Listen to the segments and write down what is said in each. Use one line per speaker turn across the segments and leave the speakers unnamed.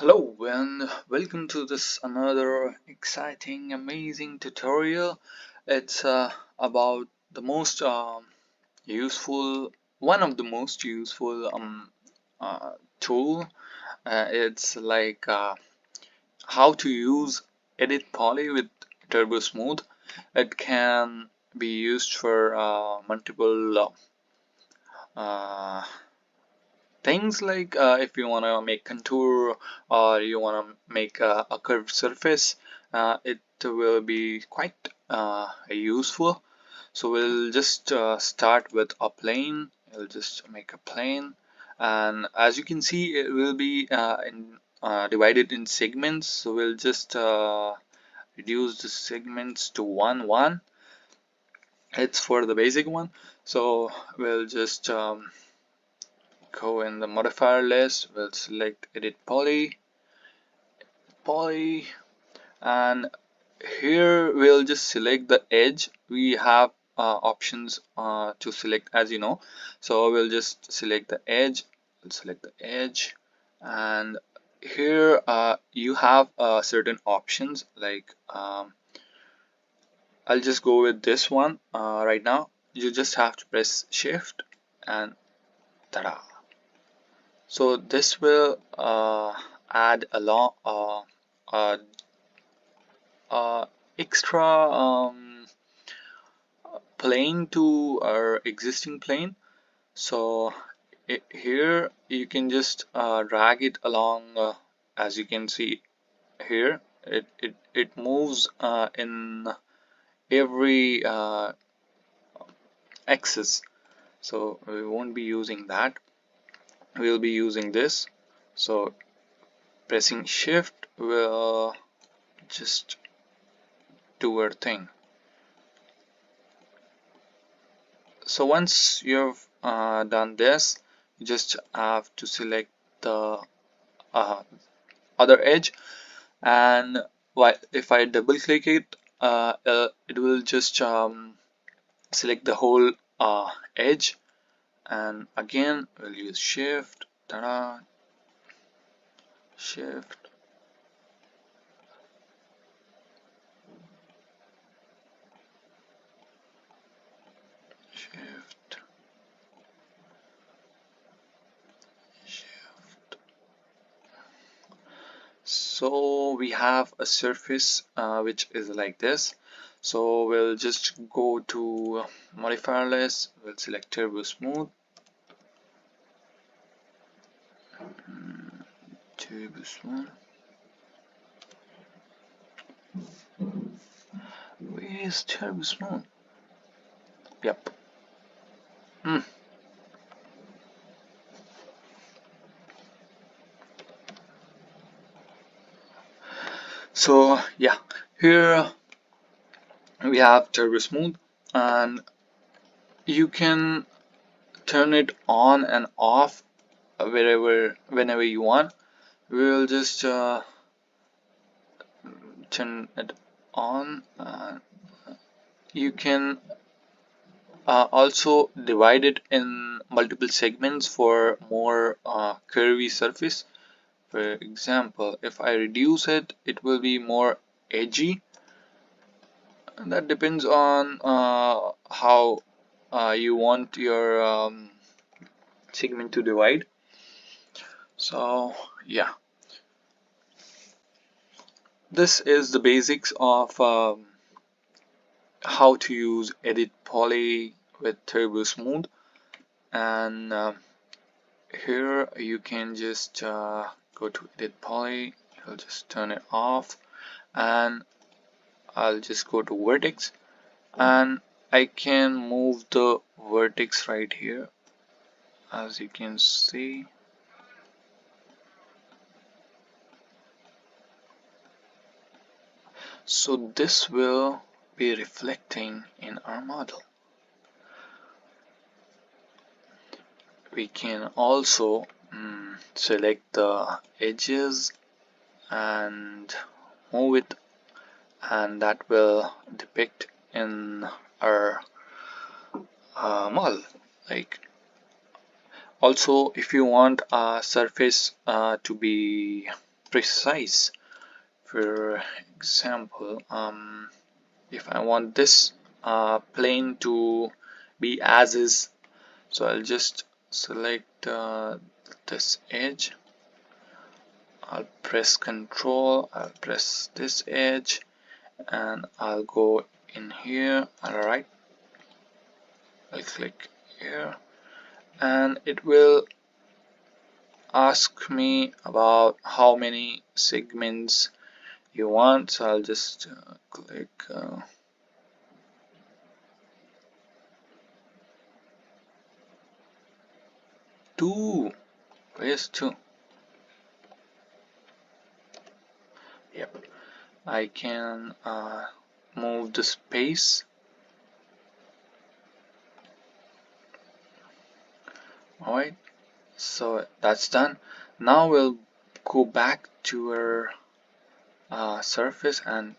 Hello and welcome to this another exciting, amazing tutorial. It's about the most useful, one of the most useful tool. It's like how to use Edit Poly with Turbo Smooth. It can be used for multiple uh, things like if you want to make contour or you want to make a curved surface, it will be quite useful. So we'll just start with a plane. We'll just make a plane, and as you can see it will be divided in segments. So we'll just reduce the segments to 1 1. It's for the basic one. So we'll just go in the modifier list. We'll select Edit Poly, and here we'll just select the edge. We have options to select, as you know. So we'll just select the edge. We'll select the edge, and here you have certain options like I'll just go with this one right now. You just have to press shift and ta-da. So this will add a lot uh, extra plane to our existing plane. So here you can just drag it along, as you can see here. It moves in every axis. So we won't be using that. We'll be using this. So pressing shift will just do our thing. So once you've done this, you just have to select the uh, other edge, and if I double click it, it will just select the whole edge, and again we'll use shift, ta-da, shift, shift, shift. So we have a surface which is like this. So we'll just go to modifier list. We'll select Turbo Smooth. Turbo Smooth. Where is Turbo Smooth? Yep. Hmm. So yeah, here we have Turbo Smooth, and you can turn it on and off whenever you want. We'll just turn it on. You can also divide it in multiple segments for more curvy surface. For example, if I reduce it, it will be more edgy. And that depends on how you want your segment to divide. So yeah, this is the basics of how to use Edit Poly with Turbo Smooth, and here you can just go to Edit Poly. I'll just turn it off, and I'll just go to Vertex, and I can move the vertex right here, as you can see. So this will be reflecting in our model. We can also select the edges and move it, and that will depict in our model. Like, also if you want a surface to be precise. For example, if I want this plane to be as is, so I'll just select this edge. I'll press Control, I'll press this edge, and I'll go in here. Alright, I'll click here, and it will ask me about how many segments you want. So I'll just click 2. Where's 2? Yep, I can move the space. Alright, so that's done. Now we'll go back to our surface, and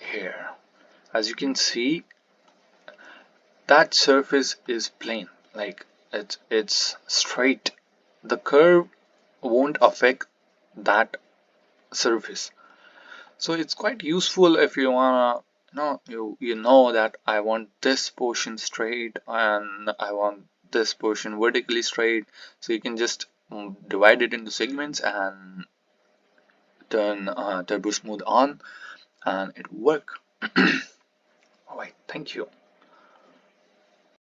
here, as you can see, that surface is plain, like it's straight. The curve won't affect that surface. So it's quite useful if you wanna you know that I want this portion straight and I want this portion vertically straight, so you can just divide it into segments and turn turbo smooth on, and it will work. Alright, thank you.